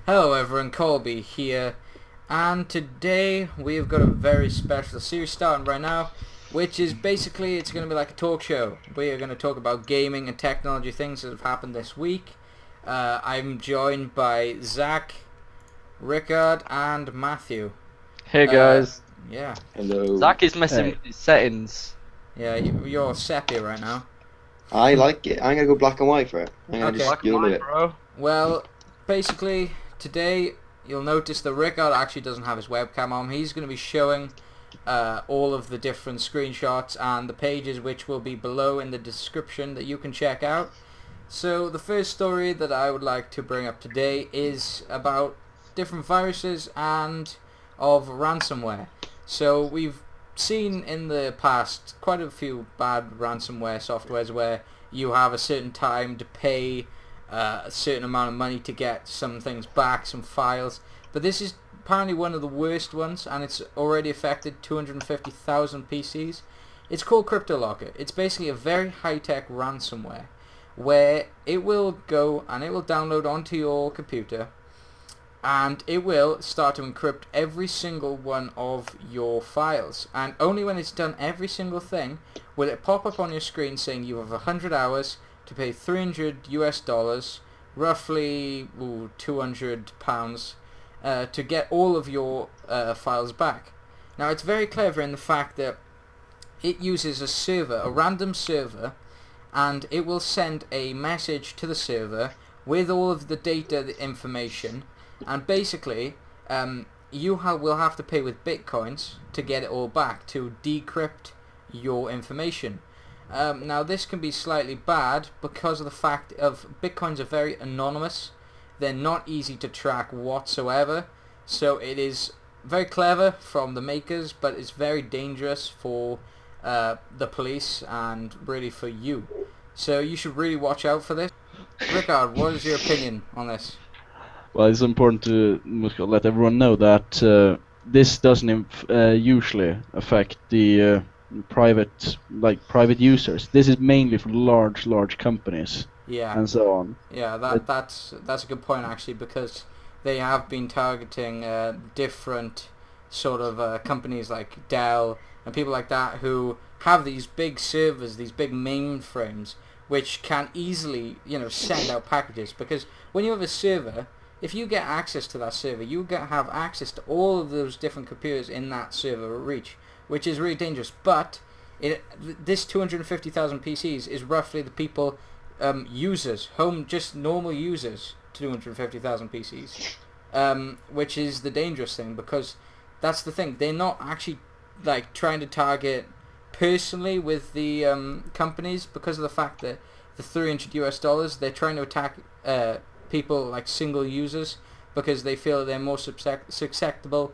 Hello everyone, Colby here, and today we've got a very special series starting right now, which is basically, it's going to be like a talk show. We are going to talk about gaming and technology things that have happened this week. I'm joined by Zach, Rickard, and Matthew. Hey guys. Yeah. Hello. Zach is messing Hey. with his settings. Yeah, you're sepia right now. I like it. I'm gonna go black and white for it. I'm gonna Okay. just Black and go with white, it. bro. Well, basically, today you'll notice that Rickard actually doesn't have his webcam on. He's going to be showing all of the different screenshots and the pages, which will be below in the description that you can check out. So the first story that I would like to bring up today is about different viruses and of ransomware. So we've seen in the past quite a few bad ransomware softwares where you have a certain time to pay a certain amount of money to get some things back, some files. But this is apparently one of the worst ones, and it's already affected 250,000 PCs. It's called Cryptolocker. It's basically a very high-tech ransomware where it will go and it will download onto your computer, and it will start to encrypt every single one of your files. And only when it's done every single thing will it pop up on your screen saying you have 100 hours to pay $300, roughly £200, to get all of your files back. Now it's very clever in the fact that it uses a server, a random server, and it will send a message to the server with all of the data, the information, and basically will have to pay with bitcoins to get it all back, to decrypt your information. Now this can be slightly bad because of the fact of bitcoins are very anonymous. They're not easy to track whatsoever, so it is very clever from the makers, but it's very dangerous for the police and really for you. So you should really watch out for this. Rickard, what is your opinion on this? Well, it's important to let everyone know that this doesn't usually affect the private users. This is mainly for large companies. Yeah. And so on. Yeah, that's a good point actually, because they have been targeting different sort of companies like Dell and people like that who have these big servers, these big mainframes, which can easily, send out packages. Because when you have a server, if you get access to that server, you have access to all of those different computers in that server reach, which is really dangerous. But this 250,000 PCs is roughly the people, users, just normal users, 250,000 PCs, which is the dangerous thing, because that's the thing. They're not actually trying to target personally with the companies, because of the fact that the $300, they're trying to attack people like single users, because they feel they're more susceptible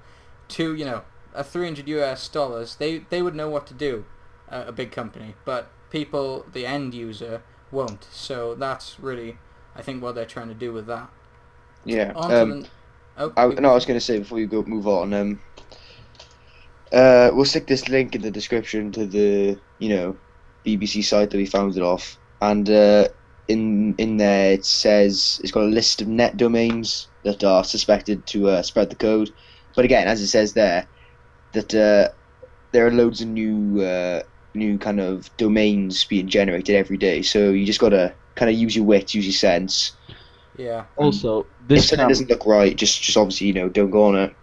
to a $300. They would know what to do, a big company, but people, the end user, won't. So that's really, I think, what they're trying to do with that. Yeah. I was gonna say before you move on. We'll stick this link in the description to the BBC site that we found it off, and in there it says it's got a list of net domains that are suspected to spread the code. But again, as it says there, that there are loads of new kind of domains being generated every day. So you just gotta kind of use your wits, use your sense. Yeah. Also, If something doesn't look right, just obviously don't go on it.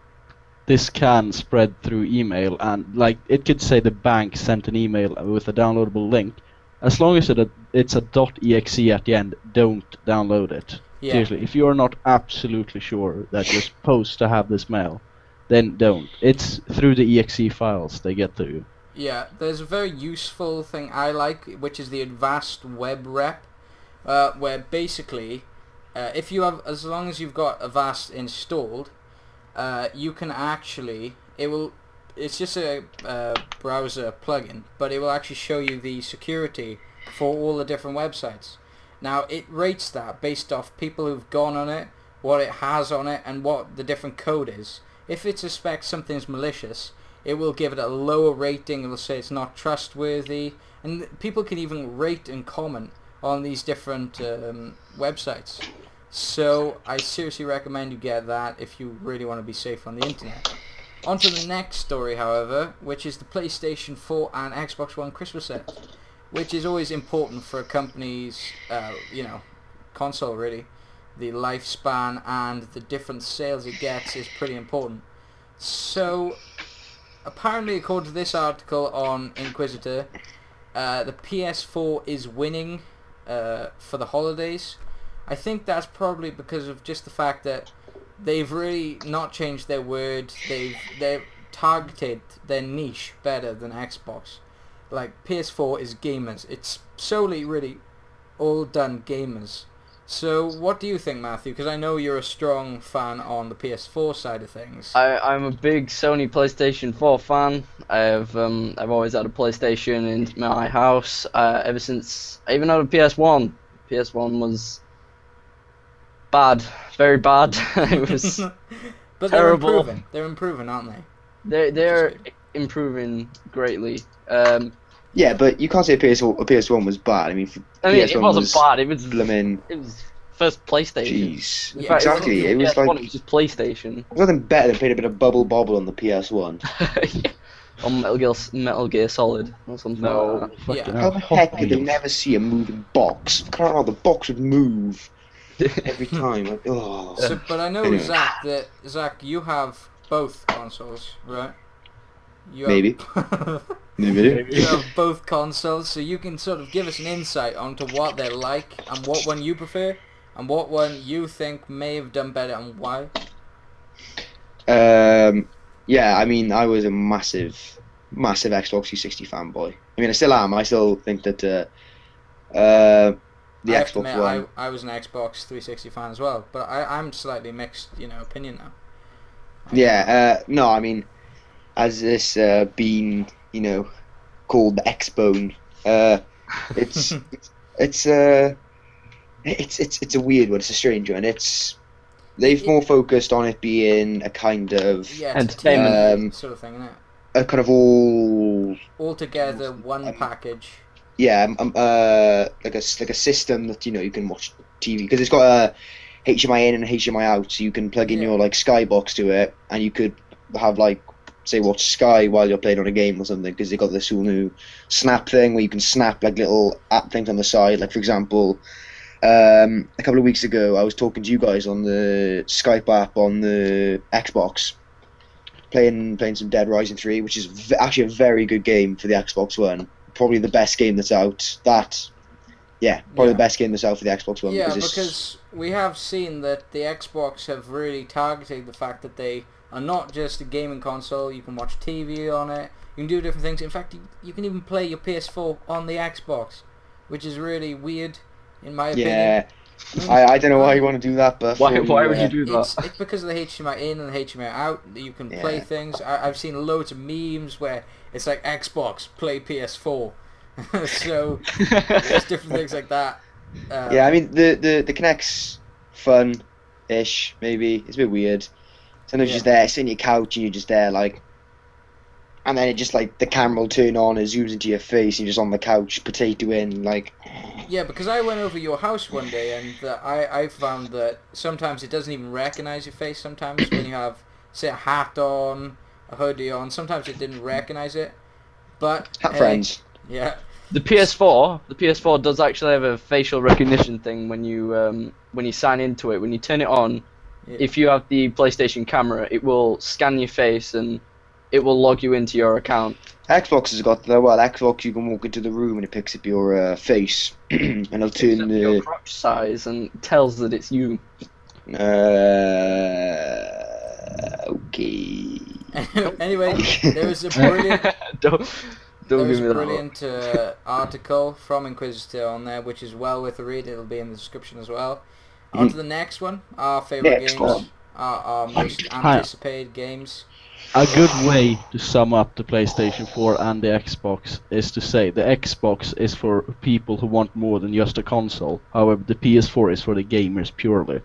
this can spread through email, and it could say the bank sent an email with a downloadable link. As long as it's a .exe at the end, don't download it. Yeah. Seriously, if you're not absolutely sure that you're supposed to have this mail, then don't. It's through the exe files they get to you. Yeah, there's a very useful thing I like, which is the advanced web rep, where basically, if you have, as long as you've got Avast installed, you can actually, it's just a browser plugin, but it will actually show you the security for all the different websites. Now it rates that based off people who've gone on it, what it has on it, and what the different code is. If it suspects something's malicious, it will give it a lower rating. It will say it's not trustworthy, and people can even rate and comment on these different websites. So I seriously recommend you get that if you really want to be safe on the internet. On to the next story, however, which is the PlayStation 4 and Xbox One Christmas set, which is always important for a company's, console, really. The lifespan and the different sales it gets is pretty important. So, apparently, according to this article on Inquisitor, the PS4 is winning for the holidays. I think that's probably because of just the fact that they've really not changed their word. They've targeted their niche better than Xbox. Like, PS4 is gamers. It's solely really all done gamers. So what do you think, Matthew? Because I know you're a strong fan on the PS4 side of things. I'm a big Sony PlayStation 4 fan. I've always had a PlayStation in my house ever since I even had a PS1. PS1 was bad, very bad. It was But terrible. They're improving, aren't they? They're improving greatly. Yeah, but you can't say a PS1 was bad. I mean, PS1 it wasn't bad. It was blimmin'. It was first PlayStation. Jeez, In fact, exactly. It was PS1, like it was just PlayStation. There's nothing better than playing a bit of Bubble Bobble on the PS1. Yeah. On Metal Gear Solid or something like that. Fucking Yeah. How hell. the heck did they never see a moving box? I can't know, the box would move every time. Like, oh. So, but I know, Anyway. Zach, you have both consoles, right? You have, Maybe. Maybe. You have both consoles, so you can sort of give us an insight onto what they're like and what one you prefer and what one you think may have done better and why. Yeah, I mean, I was a massive Xbox 360 fanboy. I mean, I still am. I still think that the I have to Xbox admit, One. I was an Xbox 360 fan as well, but I'm slightly mixed, opinion now. Yeah, no, I mean, as this being, called the X-Bone, it's it's a weird one. It's a strange one. They've more focused on it being a kind of Yeah, Entertainment. sort of thing, isn't it? a kind of all All together, one package. yeah, like a system that you can watch TV because it's got a HDMI in and a HDMI out, so you can plug in Yeah. your like Skybox to it, and you could have like say watch Sky while you're playing on a game or something because they got this whole new snap thing where you can snap like little app things on the side. Like for example, a couple of weeks ago, I was talking to you guys on the Skype app on the Xbox, playing some Dead Rising 3, which is actually a very good game for the Xbox One. Probably the best game that's out. The best game that's out for the Xbox One. Yeah, it's- because we have seen that the Xbox have really targeted the fact that they are not just a gaming console. You can watch TV on it. You can do different things. In fact, you can even play your PS4 on the Xbox, which is really weird, in my opinion. yeah, I don't know why you want to do that, but Why would you do that? It's because of the HDMI in and the HDMI out that you can play Yeah. things. I've seen loads of memes where it's like Xbox, play PS4. So there's different things like that. Yeah, I mean the Kinect's fun-ish, maybe. It's a bit weird. Sometimes you're just there, sitting on your couch, and you're just there, like, and then it just like the camera will turn on, it zooms into your face, and you're just on the couch, potato in, like. Yeah, because I went over your house one day, and I found that sometimes it doesn't even recognize your face. Sometimes when you have, say, a hat on, a hoodie on, sometimes it didn't recognize it. But Hat friends. Yeah. The PS4 does actually have a facial recognition thing when you sign into it. When you turn it on, Yeah. if you have the PlayStation camera, it will scan your face and it will log you into your account. Xbox has got the Xbox. You can walk into the room and it picks up your face, and it'll turn Except your the. crotch size and tells that it's you. Okay. Anyway, there was a brilliant. don't There was give me a that. brilliant article from Inquisitor on there, which is well worth a read. It'll be in the description as well. On to the next one. Our favourite Next games. one. Our most anticipated games. A good way to sum up the PlayStation 4 and the Xbox is to say the Xbox is for people who want more than just a console. However, the PS4 is for the gamers purely.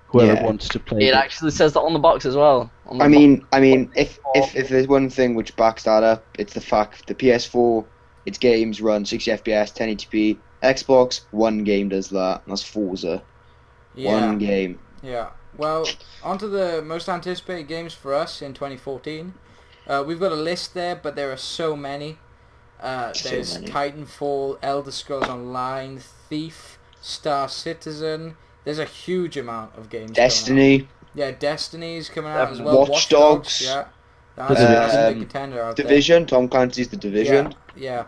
Whoever Yeah. wants to play. It actually says that on the box as well. On the I mean, if PS4. there's one thing which backs that up, it's the fact the PS4, its games run 60 FPS, 1080p. Xbox, one game does that, and that's Forza. Yeah. One game. Yeah. Well, onto the most anticipated games for us in 2014. We've got a list there, but there are so many. There's many. Titanfall, Elder Scrolls Online, Thief, Star Citizen. There's a huge amount of games. Destiny. Yeah, Destiny's coming out as well. Watch Dogs. Yeah, The that's a big Division. contender out Division. Tom Clancy's The there. Division. Yeah.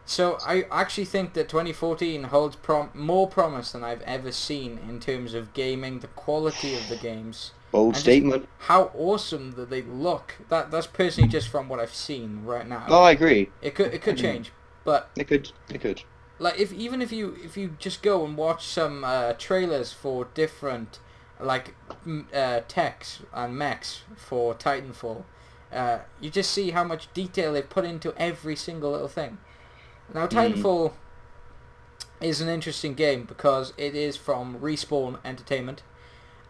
So I actually think that 2014 holds more promise than I've ever seen in terms of gaming, the quality of the games, Bold and just statement. how awesome that they look. That's personally just from what I've seen right now. Oh, I agree. It could change, but It could. like if you just go and watch some trailers for different like techs and mechs for Titanfall, you just see how much detail they've put into every single little thing. Now Titanfall is an interesting game because it is from Respawn Entertainment,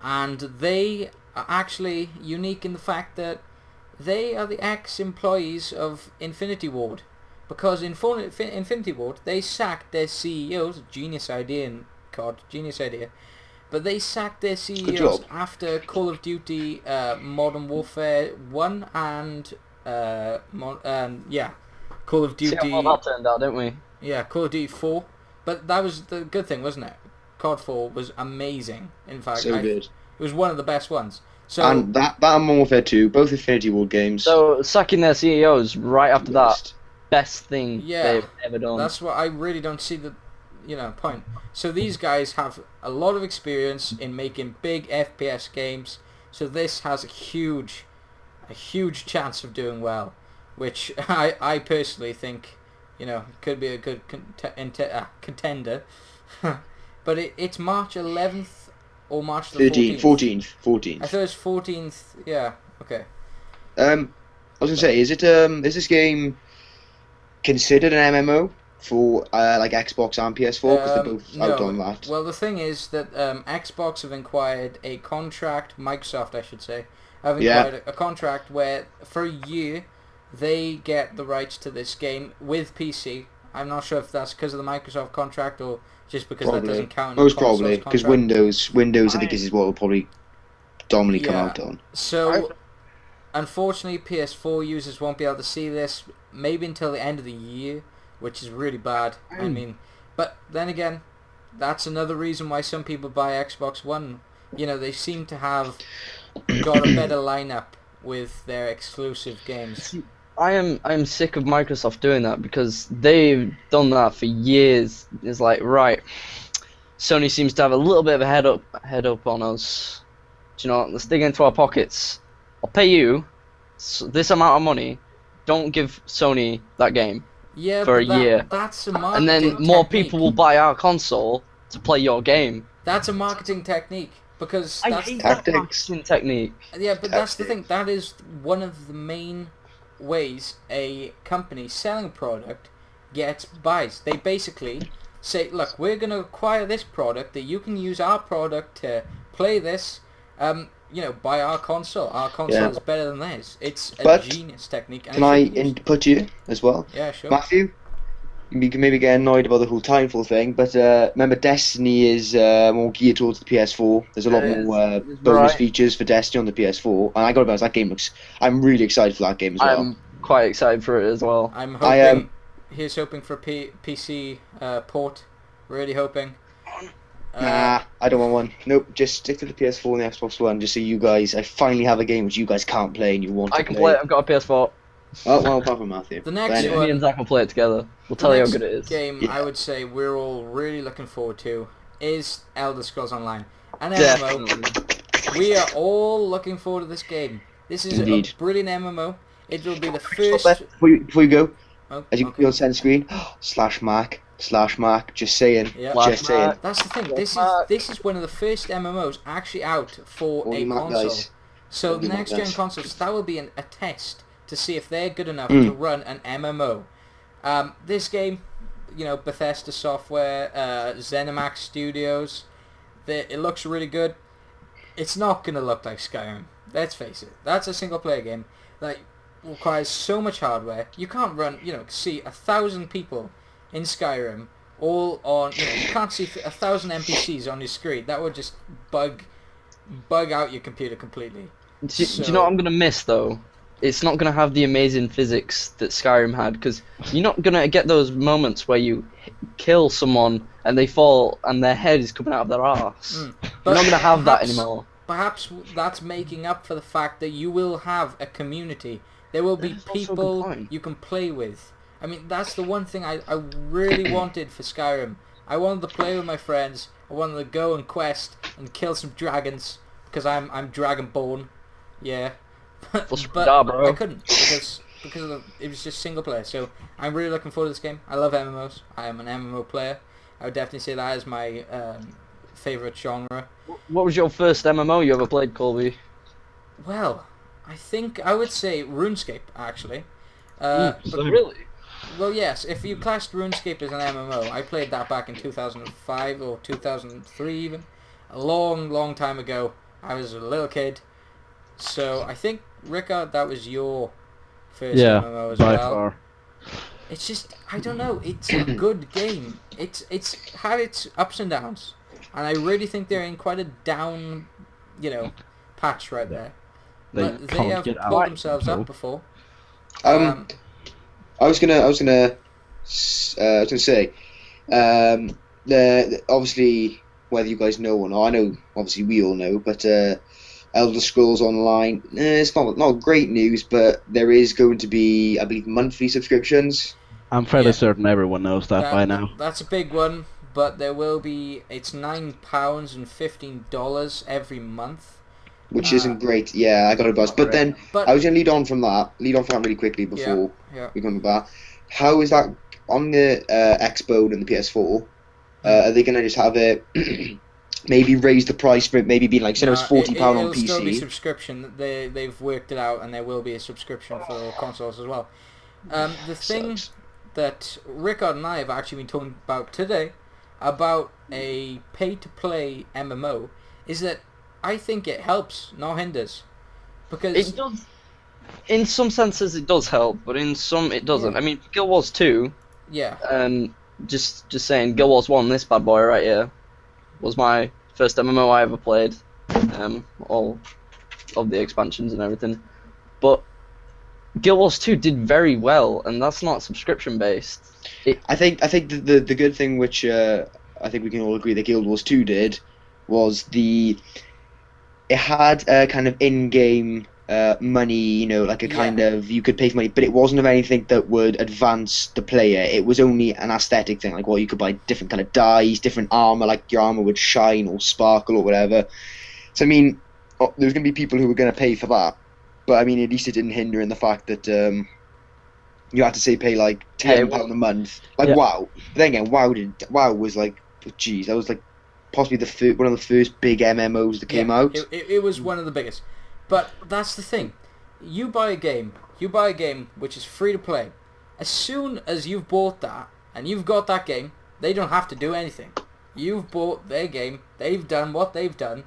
and they are actually unique in the fact that they are the ex-employees of Infinity Ward. Because in Infinity Ward, they sacked their CEOs, genius idea, but they sacked their CEOs job. after Call of Duty Modern Warfare 1 and Call of Duty. See how well that turned out, didn't we? Yeah, Call of Duty 4. But that was the good thing, wasn't it? COD 4 was amazing. In fact, So good. it was one of the best ones. So And that and Modern Warfare 2, both Infinity Ward games. So sacking their CEOs right after that, best thing Yeah, they've ever done. that's what I really don't see the point. So these guys have a lot of experience in making big FPS games. So this has a huge chance of doing well, which I personally think could be a good contender. But it's March 11th or March the 14th. 14th. I thought it was 14th. Yeah. Okay. I was gonna say, is this game considered an MMO for like Xbox and PS4? Because they're both out on that. Well, the thing is that Xbox have inquired a contract. Microsoft, I should say, have inquired a contract where for a year they get the rights to this game with PC. I'm not sure if that's because of the Microsoft contract or just because that doesn't count. Most probably because Windows I think is what will probably dominantly come out on. So, unfortunately, PS4 users won't be able to see this maybe until the end of the year, which is really bad. I mean, but then again, that's another reason why some people buy Xbox One. They seem to have got a better lineup with their exclusive games. I'm sick of Microsoft doing that because they've done that for years. It's like, right, Sony seems to have a little bit of a head up on us. Do you know what? Let's dig into our pockets. I'll pay you this amount of money. Don't give Sony that game for a year. That's a marketing and then more technique. people will buy our console to play your game. That's a marketing technique because I that's hate that marketing technique. Yeah, but that's the thing. That is one of the main ways a company selling a product gets buys. They basically say, look, we're going to acquire this product that you can use our product to play this. Buy our console. Our console is better than theirs. It's a genius technique. And can I input you as well? Yeah, sure. Matthew, you can maybe get annoyed about the whole Titanfall thing, but remember Destiny is more geared towards the PS4. There's a lot more bonus features for Destiny on the PS4, and I gotta be honest, that game I'm really excited for that game as well. I'm quite excited for it as well. I'm hoping. He's hoping for PC port. Really hoping. Nah, I don't want one. Nope, just stick to the PS4 and the Xbox One, just so you guys, I finally have a game which you guys can't play and you want to play. I can play it, I've got a PS4. Oh, well, apart from Matthew. The next Me and Zach will play it together. We'll tell you how good it is. Game I would say we're all really looking forward to is Elder Scrolls Online. An MMO. We are all looking forward to this game. This is a brilliant MMO. It will be the first... Before you go, as you okay. can see on screen, /Mac, just saying. Yeah. Just saying. That's the thing. This is one of the first MMOs actually out for a console. Guys. So the next gen consoles, that will be a test to see if they're good enough to run an MMO. This game, Bethesda Software, ZeniMax Studios, it looks really good. It's not going to look like Skyrim. Let's face it. That's a single player game that requires so much hardware. You can't run, see 1,000 people in Skyrim all on. You can't see 1,000 NPCs on your screen. That would just bug out your computer completely. Do you know what I'm gonna miss though? It's not gonna have the amazing physics that Skyrim had, because you're not gonna get those moments where you kill someone and they fall and their head is coming out of their arse. You're not gonna have that anymore. Perhaps that's making up for the fact that you will have a community. There will be people you can play with. I mean, that's the one thing I really wanted for Skyrim. I wanted to play with my friends. I wanted to go and quest and kill some dragons because I'm Dragonborn. Yeah. But bro. I couldn't because it was just single player. So I'm really looking forward to this game. I love MMOs. I am an MMO player. I would definitely say that is my favorite genre. What was your first MMO you ever played, Colby? Well, I think I would say RuneScape actually. Really? Well, yes. If you classed RuneScape as an MMO, I played that back in 2005 or 2003 even. A long time ago. I was a little kid. So I think, Rickard, that was your first MMO as well. Yeah, by far. It's just, I don't know, it's a good game. It's had its ups and downs. And I really think they're in quite a down, patch right there. But they have pulled themselves up before. I was gonna say, obviously, whether you guys know or not, I know, obviously we all know, but Elder Scrolls Online, it's not great news, but there is going to be, I believe, monthly subscriptions. I'm fairly certain everyone knows that by now. That's a big one, but there will be, it's £9 and $15 every month. Which isn't great. Yeah, I got a buzz. But then, I was going to lead on from that really quickly before we go into that. How is that, on the Xbox and the PS4, are they going to just have it... maybe raise the price for it, maybe be like, say it was £40 on PC. It'll still be subscription. They've worked it out, and there will be a subscription for consoles as well. The thing that Rickard and I have actually been talking about today, about a pay-to-play MMO, is that I think it helps, not hinders. Because it does. In some senses it does help, but in some it doesn't. I mean, Guild Wars 2... Yeah. Just saying, Guild Wars 1, this bad boy right here, was my first MMO I ever played, all of the expansions and everything. But Guild Wars 2 did very well, and that's not subscription based. I think the good thing, which I think we can all agree that Guild Wars 2 did, was it had a kind of in-game money, like a kind of, you could pay for money, but it wasn't of anything that would advance the player. It was only an aesthetic thing, like, you could buy different kind of dyes, different armor, like your armor would shine or sparkle or whatever. So I mean, there's going to be people who were going to pay for that, but I mean, at least it didn't hinder in the fact that you had to pay like £10 a month, like WoW. But then again, WoW was like, geez, that was like possibly one of the first big MMOs that came out. It was one of the biggest. But that's the thing. You buy a game which is free to play. As soon as you've bought that, and you've got that game, they don't have to do anything. You've bought their game, they've done what they've done.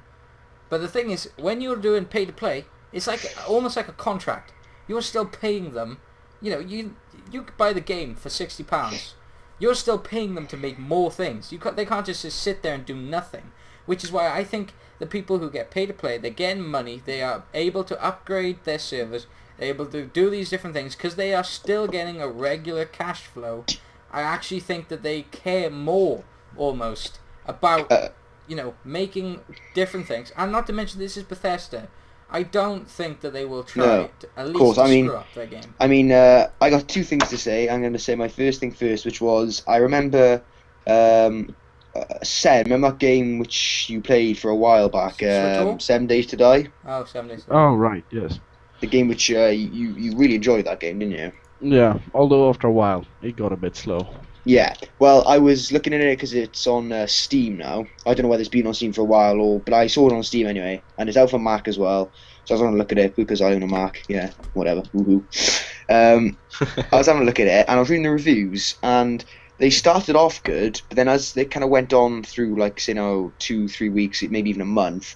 But the thing is, when you're doing pay to play, it's like almost like a contract. You're still paying them. You could buy the game for £60. You're still paying them to make more things. They can't just sit there and do nothing. Which is why I think the people who get pay to play, they're getting money, they are able to upgrade their servers, they're able to do these different things because they are still getting a regular cash flow. I actually think that they care more, almost, about, making different things. And not to mention, this is Bethesda. I don't think that they will try to at least screw up their game. I mean, I got two things to say. I'm going to say my first thing first, which was, I remember... remember that game which you played for a while back, 7 Days to Die? Oh, 7 Days to Die. Oh, right, yes. The game which you really enjoyed that game, didn't you? Yeah, although after a while it got a bit slow. Yeah, well, I was looking at it because it's on Steam now. I don't know whether it's been on Steam for a while, but I saw it on Steam anyway, and it's out for Mac as well. So I was going to look at it because I own a Mac. Yeah, whatever. Woohoo. I was having a look at it, and I was reading the reviews, and they started off good, but then as they kind of went on through, like, 2-3 weeks, maybe even a month,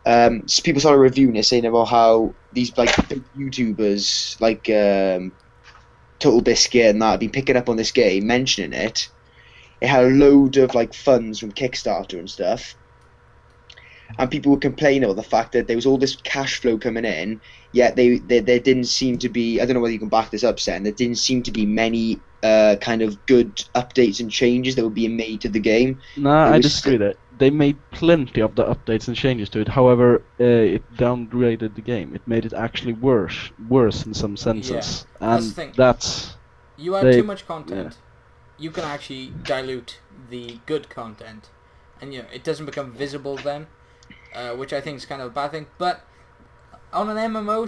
people started reviewing it, saying about how these, like, YouTubers, like Total Biscuit and that, have been picking up on this game, mentioning it, it had a load of like funds from Kickstarter and stuff, and people were complaining about the fact that there was all this cash flow coming in, yet there didn't seem to be, I don't know whether you can back this up, Sen, there didn't seem to be many kind of good updates and changes that were being made to the game. Nah, I disagree that. They made plenty of the updates and changes to it. However, it downgraded the game. It made it actually worse in some senses. Yeah, and that's you add too much content, you can actually dilute the good content, and it doesn't become visible then, which I think is kind of a bad thing. But on an MMO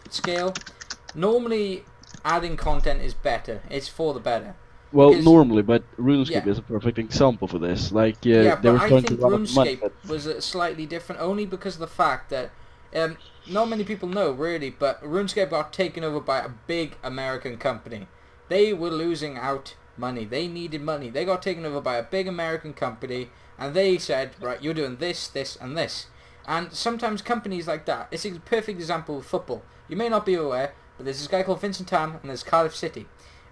scale, normally adding content is better. It's for the better. Well, because, normally, but RuneScape is a perfect example for this. Like, they were but I trying think to run RuneScape was slightly different, only because of the fact that not many people know really, but RuneScape got taken over by a big American company. They were losing out money. They needed money. They got taken over by a big American company, and they said, right, you're doing this, this, and this. And sometimes companies like that, it's a perfect example of football. You may not be aware, but there's this guy called Vincent Tan, and there's Cardiff City.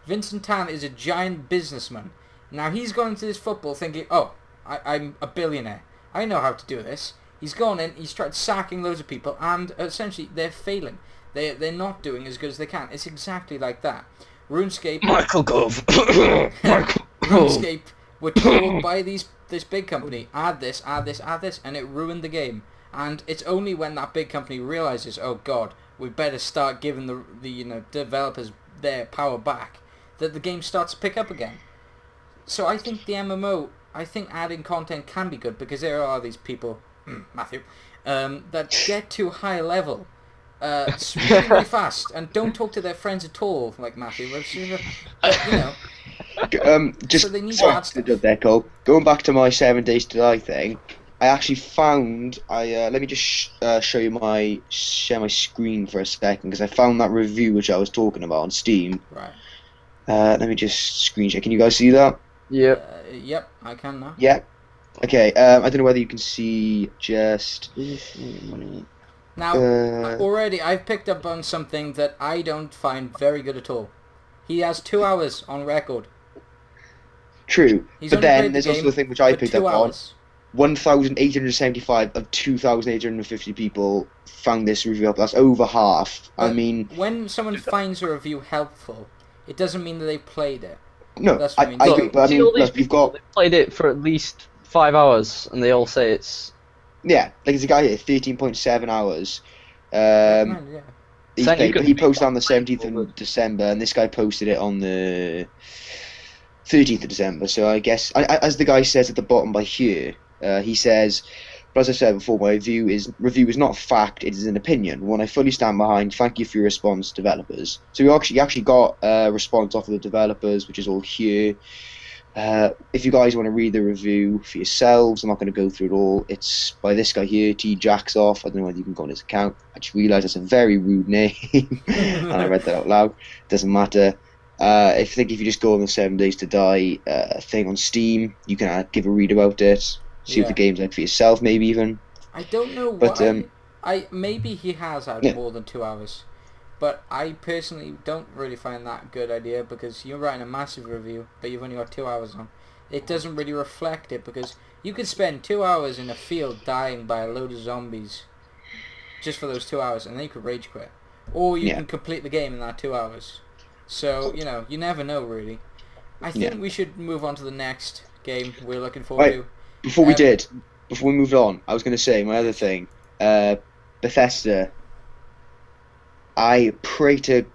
Vincent Tan is a giant businessman. Now he's gone into this football thinking, oh, I'm a billionaire. I know how to do this. He's gone in, he's tried sacking loads of people, and essentially they're failing. They're not doing as good as they can. It's exactly like that. RuneScape... Michael Gove. RuneScape were told by this big company, add this, add this, add this, and it ruined the game. And it's only when that big company realizes, oh god, we better start giving the developers their power back, that the game starts to pick up again. So I think the MMO, I think adding content can be good, because there are these people, Matthew, that get to high level really, really fast and don't talk to their friends at all, like Matthew. Just so they need to add stuff. There, Cole. Going back to my 7 Days to Die thing, I actually found, let me just share my screen for a second, because I found that review which I was talking about on Steam. Right. Let me just screen share. Can you guys see that? Yep. Yep, I can now. Yeah. Okay. I don't know whether you can see just. Now, already I've picked up on something that I don't find very good at all. He has 2 hours on record. True, He's but only then played there's the also game the thing which I for picked 2 up hours. on. 1,875 of 2,850 people found this review up. That's over half. But I mean, when someone finds a review helpful, it doesn't mean that they played it. no, That's I what I mean. agree, but I mean, all these look, you've people got, that played it for at least 5 hours, and they all say it's... yeah, like there's a guy here, 13.7 hours. Man, yeah. He posted on the 17th of December, and this guy posted it on the 13th of December. So I guess, as the guy says at the bottom by here, he says, but as I said before, my review is not fact, it is an opinion, one I fully stand behind. Thank you for your response, developers. So you actually got a response off of the developers, which is all here. If you guys want to read the review for yourselves, I'm not going to go through it all. It's by this guy here, T Jacksoff. I don't know whether you can go on his account. I just realised that's a very rude name, and I read that out loud. Doesn't matter. I think if you just go on the 7 Days to Die thing on Steam, you can give a read about it, see what the game's like for yourself, maybe even. I don't know But, why. Maybe he has had more than 2 hours. But I personally don't really find that a good idea, because you're writing a massive review, but you've only got 2 hours on. It doesn't really reflect it, because you could spend 2 hours in a field dying by a load of zombies just for those 2 hours, and then you could rage quit. Or you can complete the game in that 2 hours. So, you never know, really. I think we should move on to the next game we're looking forward to. Before we moved on, I was going to say my other thing. Bethesda. I pray to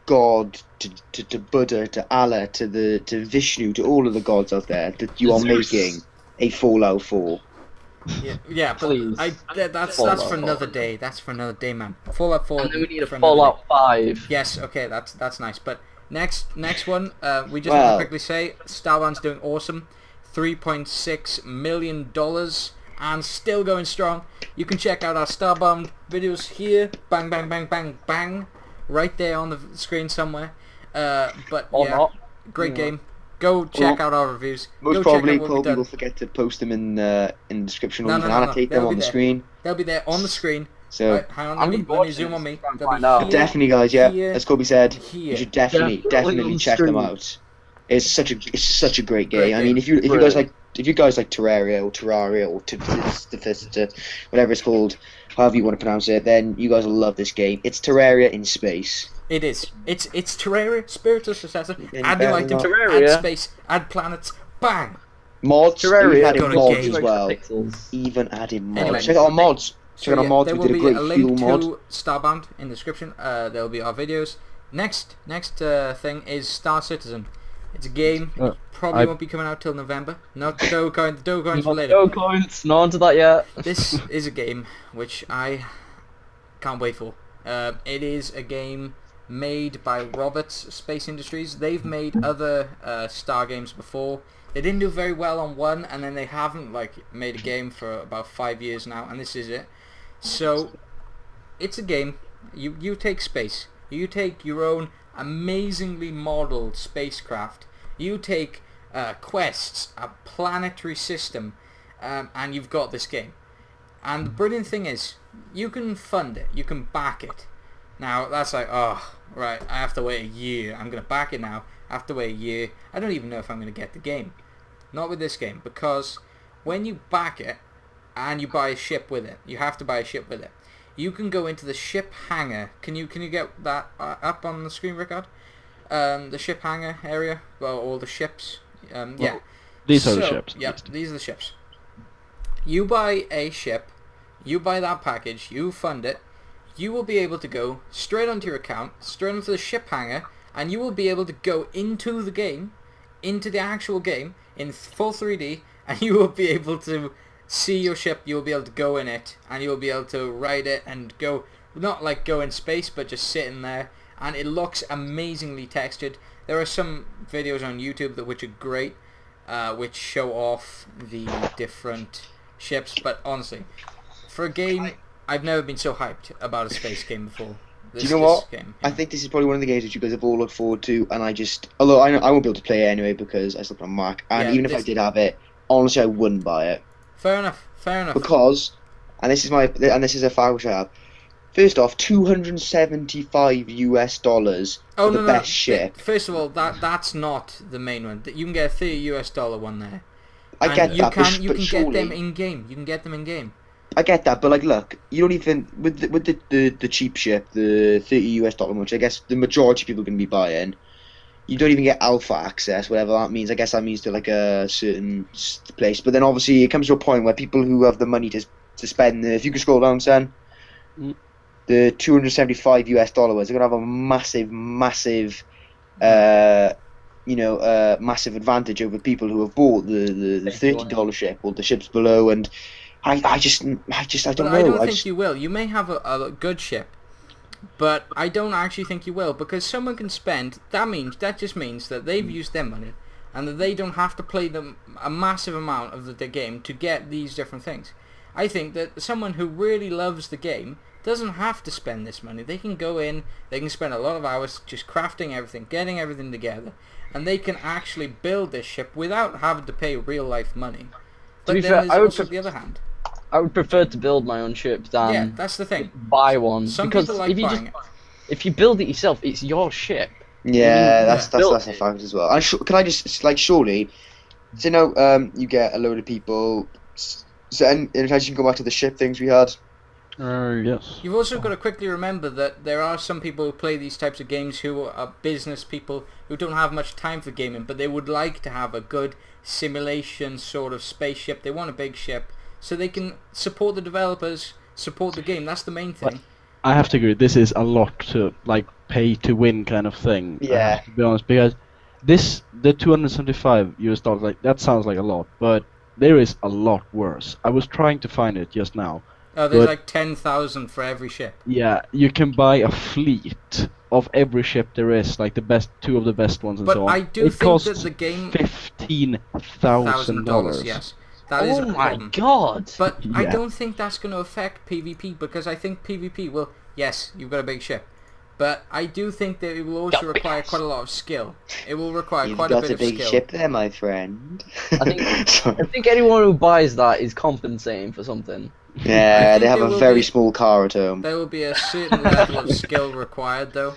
God, to Buddha, to Allah, to Vishnu, to all of the gods out there, that you are making a Fallout 4. Yeah, but Please. that's for another day. That's for another day, man. Fallout 4. And then we need a for another Fallout day. 5. Yes, okay, that's nice. But next one, we just want to quickly say, Starbound's doing awesome. $3.6 million. And still going strong. You can check out our Starbound videos here. Bang, bang, bang, bang, bang. Right there on the screen somewhere. But great game. Go check out our reviews. Most probably, Colby will forget to post them in the description, or you can annotate them on the screen. They'll be there on the screen. So, right, hang on, let me zoom on me. Definitely, guys, here, as Colby said, here. you should definitely check them out. It's such a great game. Great I mean, game. if you guys like Terraria or whatever it's called, however you want to pronounce it, then you guys will love this game. It's Terraria in space. It is. It's Terraria, spiritual successor. Add new better items, not. add Terraria. space, add planets. Bang! Mods, Terraria we've added got a mods game. as well. Pixels. Even adding mods. Anyway. Check out our mods. So Check out our yeah, mods. there We will did a be great a fuel link mod. to Starbound in the description. There will be our videos. Next thing is Star Citizen. It's a game. It probably I- won't be coming out till November. Not the Dogecoin. The Dogecoin's for later. No coins, not onto that yet. This is a game which I can't wait for. It is a game made by Roberts Space Industries. They've made other Star games before. They didn't do very well on one, and then they haven't made a game for about 5 years now, and this is it. So it's a game. You take space. You take your own amazingly modeled spacecraft. You take quests, a planetary system, and you've got this game. And the brilliant thing is, you can fund it. You can back it. Now, that's like, oh, right, I have to wait a year. I'm going to back it now. I have to wait a year. I don't even know if I'm going to get the game. Not with this game, because when you back it, and you buy a ship with it, you have to buy a ship with it. You can go into the ship hangar. Can you get that up on the screen, Rickard? The ship hangar area, well, all the ships. Yeah. These are the ships. Yep, these are the ships. You buy a ship, you buy that package, you fund it, you will be able to go straight onto your account, straight onto the ship hangar, and you will be able to go into the game, into the actual game, in full 3D, and you will be able to see your ship, you will be able to go in it, and you will be able to ride it and go, not like go in space, but just sitting there, and it looks amazingly textured. There are some videos on YouTube which are great, which show off the different ships, but honestly, for a game, I've never been so hyped about a space game before. Do you know what? Game, I think this is probably one of the games that you guys have all looked forward to, and although I won't be able to play it anyway because I still play on Mac, and Yeah, even if I did have it, honestly I wouldn't buy it. Fair enough. Because, and this is a fact which I have, first off, $275 for the best ship. First of all, that's not the main one. You can get a $30 one there. I And get you that, can but you can surely, get them in game. You can get them in game. I get that, but look, you don't even with the cheap ship, the $30 which I guess the majority of people are going to be buying. You don't even get alpha access, whatever that means. I guess that means to a certain place. But then obviously it comes to a point where people who have the money to spend, if you can scroll down, Sam, the $275 they're gonna have a massive, massive advantage over people who have bought the $30 ship or the ships below. And I don't know. I don't think you will. You may have a good ship, but I don't actually think you will, because someone can spend. That just means that they've used their money, and that they don't have to play a massive amount of the game to get these different things. I think that someone who really loves the game doesn't have to spend this money. They can go in, they can spend a lot of hours just crafting everything, getting everything together, and they can actually build this ship without having to pay real life money. But then there's also the other hand. I would prefer to build my own ship than that's the thing. buy one. Some because people like if you buying it. if you build it yourself, it's your ship. Yeah, that's built a it. fact as well. And can I just surely, so you get a load of people. So in fact, you can go back to the ship things we had. Yes. You've also got to quickly remember that there are some people who play these types of games who are business people who don't have much time for gaming, but they would like to have a good simulation sort of spaceship. They want a big ship so they can support the developers, support the game. That's the main thing. I have to agree. This is a lot to pay to win kind of thing. I Yeah. have to be honest, because the $275 that sounds like a lot, but there is a lot worse. I was trying to find it just now. Oh, there's But- like 10,000 for every ship. Yeah, you can buy a fleet of every ship there is, like two of the best ones and But so on. I do it think costs that the game $15,000. Yes, that is Oh a my problem. god! But I Yeah. don't think that's going to affect PvP, because I think PvP will. Yes, you've got a big ship, but I do think that it will also require quite a lot of skill. It will require You've quite a got bit a of big skill. ship there, my friend. I think anyone who buys that is compensating for something. Yeah, think they have there a will very be- small car at home. There will be a certain level of skill required, though.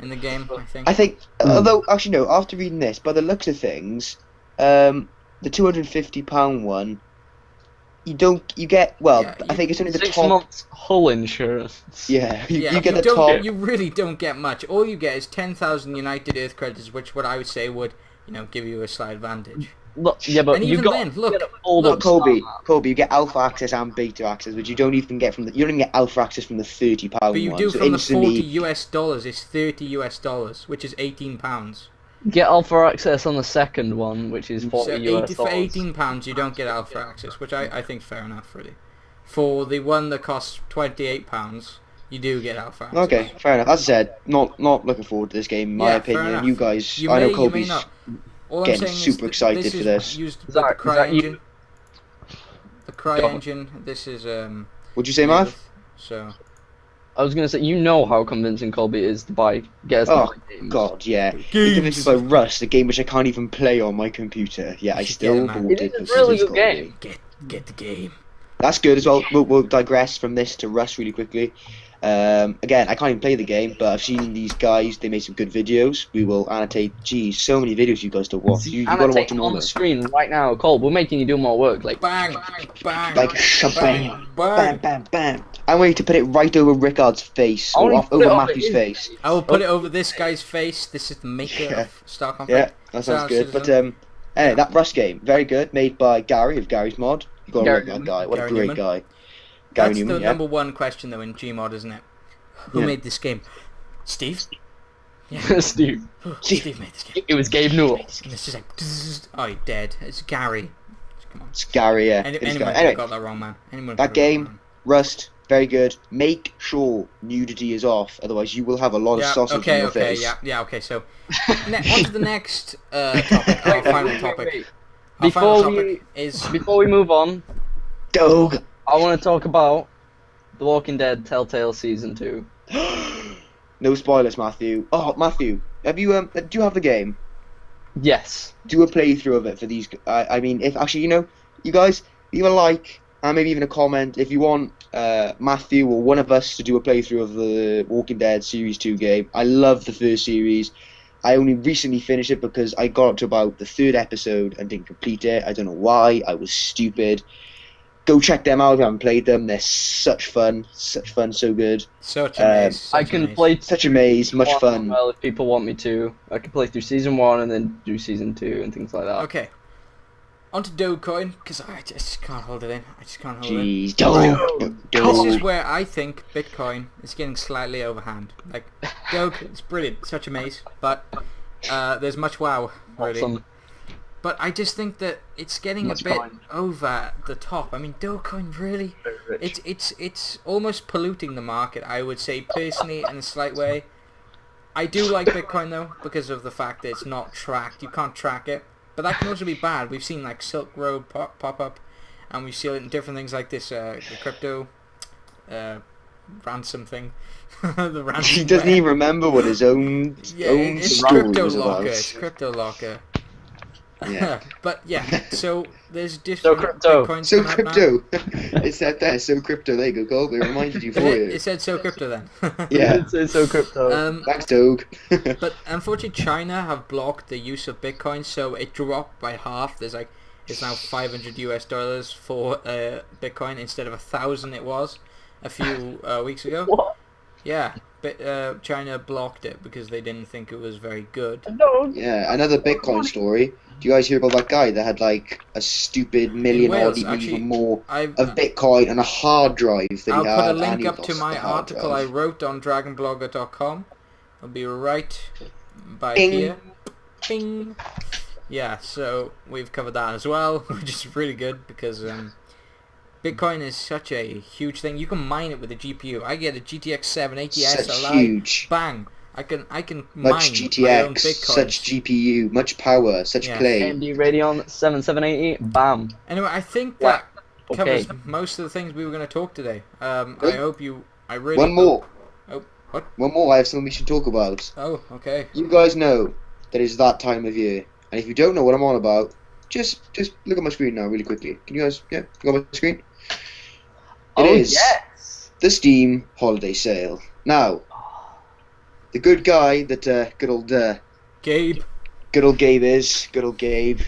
in the game. I think. I think, although actually no, after reading this, by the looks of things, the £250 one, you get Yeah, I think it's only the 6 top. months hull insurance. Yeah, Yeah, you get the don't, top. You really don't get much. All you get is 10,000 United Earth credits, which what I would say would, give you a slight advantage. Look, yeah, but And you even got then, look, Look, Colby, you get alpha access and beta access, which you don't even get from you don't even get alpha access from the £30 but you one. do So from the instantly, $40 it's $30, which is £18. get alpha access on the second one, which is 40 So US for dollars. £18 you don't get alpha access, which I think fair enough, really. For the one that costs £28, you do get alpha access. Okay, fair enough. As I said, not looking forward to this game. In my Yeah, fair opinion, enough. you guys, You I may, know you may Colby's not. All I'm getting saying super is excited this for is this. used with Zach, the Cry Zach, you- engine. The Cry Go. engine. This is What'd you say, Math? So I was gonna say, you know how convincing Colby is to get us to Oh buy games. God, yeah. Games. Even if it's like Rust, a game which I can't even play on my computer. Yeah, I You should still get it, man. bought It it. is a because really it's good Colby. game. get the game. That's good as well. We'll digress from this to Rust really quickly. Again, I can't even play the game, but I've seen these guys. They made some good videos. We will annotate. Geez, so many videos you guys to watch. You gotta watch them all. on the screen right now, Colby. We're making you do more work. Like, Bang, bang, Like shabam, bang. bam, bam, bam. I'm waiting to put it right over Rickard's face, I or want to put over it over Matthew's his face. I will put it over this guy's face. This is the maker Yeah. of Star Conflict. Yeah, that sounds Star good. But Citizen. anyway, that Rust game, very good, made by Gary of Gary's Mod. You gotta Gary love that Newman. guy. What Gary a great Newman. guy. Gary That's Newman, the yeah. number one question though in Gmod, isn't it? Who Yeah. made this game? Steve? Yeah. Steve. Steve made this game. It was Gabe Newell. And it's just like, oh, you're dead. It's Gary. Come on. It's Gary, yeah. Anyone It's could Gary. have Anyway, got that wrong, man. Anyone that could have got game, Rust, very good. Make sure nudity is off, otherwise you will have a lot of Yeah, sausage in okay, your okay, face. yeah, okay, so on to the next topic, our final topic. Wait. Our final Before topic is... Before we move on, Dog. I want to talk about The Walking Dead Telltale Season 2. No spoilers, Matthew. Oh, Matthew, have you do you have the game? Yes. Do a playthrough of it for these. I mean, if actually, you guys leave a like and maybe even a comment if you want Matthew or one of us to do a playthrough of the Walking Dead Series 2 game. I love the first series. I only recently finished it because I got up to about the third episode and didn't complete it. I don't know why. I was stupid. Go check them out if you haven't played them. They're such fun, so good. Such a maze. I can play Such a maze, much one fun. well if people want me to. I can play through Season 1 and then do Season 2 and things like that. Okay. On to Dogecoin, because I just can't hold it in. I just can't hold it in. Jeez, dog. This is where I think Bitcoin is getting slightly overhand. Like, Doge, it's brilliant, such a maze, but there's much wow, really. Awesome. But I just think that it's getting Much a bit coin. over the top. I mean, Dogecoin really, Very rich. it's almost polluting the market. I would say personally, in a slight way. I do like Bitcoin though because of the fact that it's not tracked. You can't track it, but that can also be bad. We've seen like Silk Road pop up, and we've seen different things like this. The crypto ransom thing. The ransom. He doesn't even remember what his own Yeah, own it's story was Cryptolocker. about. It's Cryptolocker. Yeah. But yeah, so there's different crypto. Bitcoins So coming out now. crypto. It said there. So crypto. There you go, Colby. Reminded you for It you. said so crypto then. Yeah. It's so crypto. Thanks, Doug. But unfortunately, China have blocked the use of Bitcoin, so it dropped by half. There's like it's now $500 for Bitcoin instead of 1,000 it was a few weeks ago. What? Yeah, but China blocked it because they didn't think it was very good. No. Yeah, another Bitcoin story. Do you guys hear about that guy that had like a stupid million or Wales, even actually, more I've, of Bitcoin and a hard drive that I'll he had? put a and link he up to lost my the hard article I drive. wrote on DragonBlogger.com. It'll be right by Bing. here. Bing. Yeah, so we've covered that as well, which is really good because Bitcoin is such a huge thing. You can mine it with a GPU. I get a GTX 780 Such SLI. huge. Bang! I can mine Much my own GTX, Bitcoin. such GPU, much power, such Yeah. play. AMD Radeon 7780. Bam. Anyway, I think that Okay. covers most of the things we were going to talk today. I Good. hope you. I really. One more. Oh, what? One more. I have something we should talk about. Oh, okay. You guys know that it's that time of year, and if you don't know what I'm on about, just look at my screen now, really quickly. Can you guys, look at my screen? It is Yes. the Steam Holiday Sale. Now, the good guy that Gabe, good old Gabe is. Good old Gabe.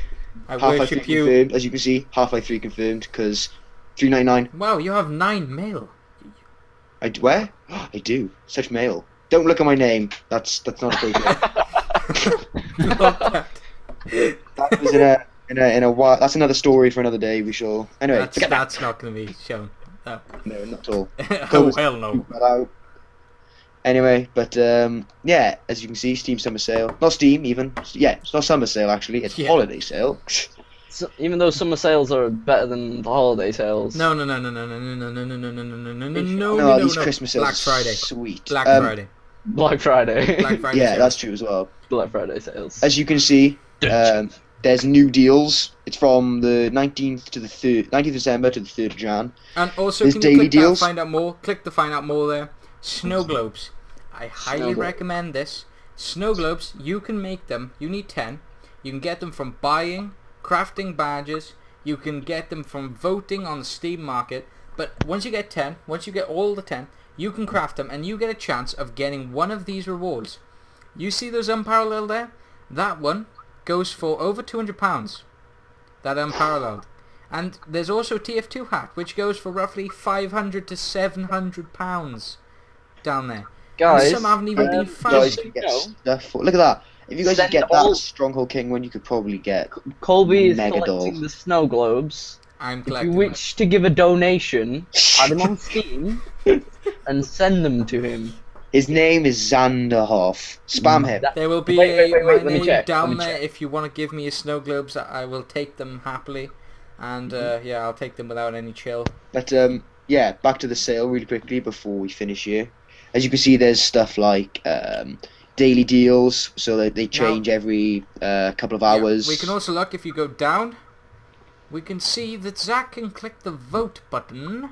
I Half-Life 3 worship you. confirmed, as you can see. Half-Life 3 confirmed because 399. Wow, you have 9 mail. Where? I do. Such mail. Don't look at my name. That's not appropriate. That was in a while. That's another story for another day. We shall. Anyway, forget that. That's not going to be shown. No. No, not at all. Oh, hell no. That out. Anyway, but yeah, as you can see, Steam Summer Sale. Not Steam even. Yeah, it's not Summer Sale actually. It's Holiday Sale. So, even though summer sales are better than the holiday sales. No. No, these Christmas sales. Black Friday. Sweet. Black Friday. Black Friday. Black Friday. Yeah, sales. that's true as well. Black Friday sales. As you can see, there's new deals. It's from the 19th to the 3rd, 19th of December to the 3rd of Jan. And also, There's can you daily click deals. that, find out more? Click the find out more there. Snow globes. I highly recommend this. Snow globes, you can make them. You need 10. You can get them from buying, crafting badges. You can get them from voting on the Steam market. But once you get 10, once you get all the 10, you can craft them and you get a chance of getting one of these rewards. You see those unparalleled there? That one goes for over £200. That unparalleled. And there's also TF2 hat, which goes for roughly £500 to £700 down there. Guys, and some haven't even been Guys, found. you get stuff for, look at that. If you guys Send get all- that Stronghold King one, you could probably get. Colby is Mega collecting doll. the snow globes. I'm If you collecting them. wish to give a donation, add them on Steam and send them to him. His name is Xanderhoff. Spam him. That- There will be Wait, my let me name check, down let me there check. if you want to give me a snow globes. I will take them happily, and yeah, I'll take them without any chill. But yeah, back to the sale really quickly before we finish here. As you can see, there's stuff like daily deals, so that they change every couple of Yeah, hours. we can also look if you go down. We can see that Zach can click the vote button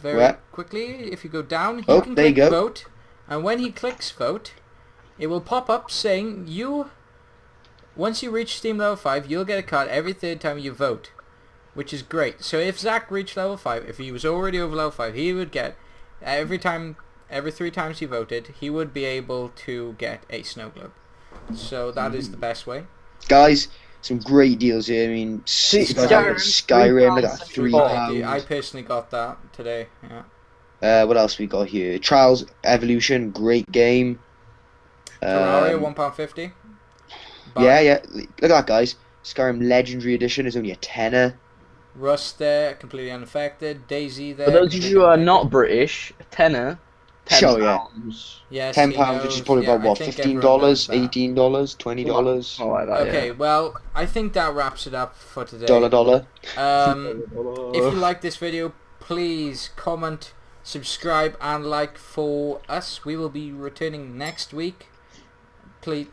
very Where? quickly. If you go down, he Oh, can there you click go. vote, and when he clicks vote, it will pop up saying you. Once you reach Steam level 5, you'll get a card every third time you vote, which is great. So if Zach reached level 5, if he was already over level 5, he would get every 3 times he voted, he would be able to get a snow globe. So that is the best way. Guys, some great deals here. I mean, Skyrim, look at that, £3. I personally got that today. Yeah. What else we got here? Trials Evolution, great game. Terraria, £1.50. Yeah. Look at that, guys. Skyrim Legendary Edition is only a tenner. Rust there, completely unaffected. Daisy there. For those of you who are not British, a tenner. Sure, yeah. £10. Yes, £10, he which is knows. probably Yeah, about I what, think $15, everyone knows that. $18, $20. Oh, like that, Okay, yeah. well, I think that wraps it up for today. $1. If you like this video, please comment, subscribe, and like for us. We will be returning next week. Please,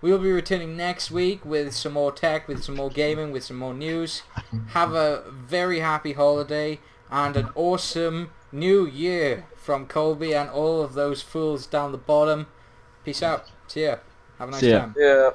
we will be returning next week with some more tech, with some more gaming, with some more news. Have a very happy holiday and an awesome new year from Colby and all of those fools down the bottom. Peace out. See ya. Have a nice See ya. time. Yeah.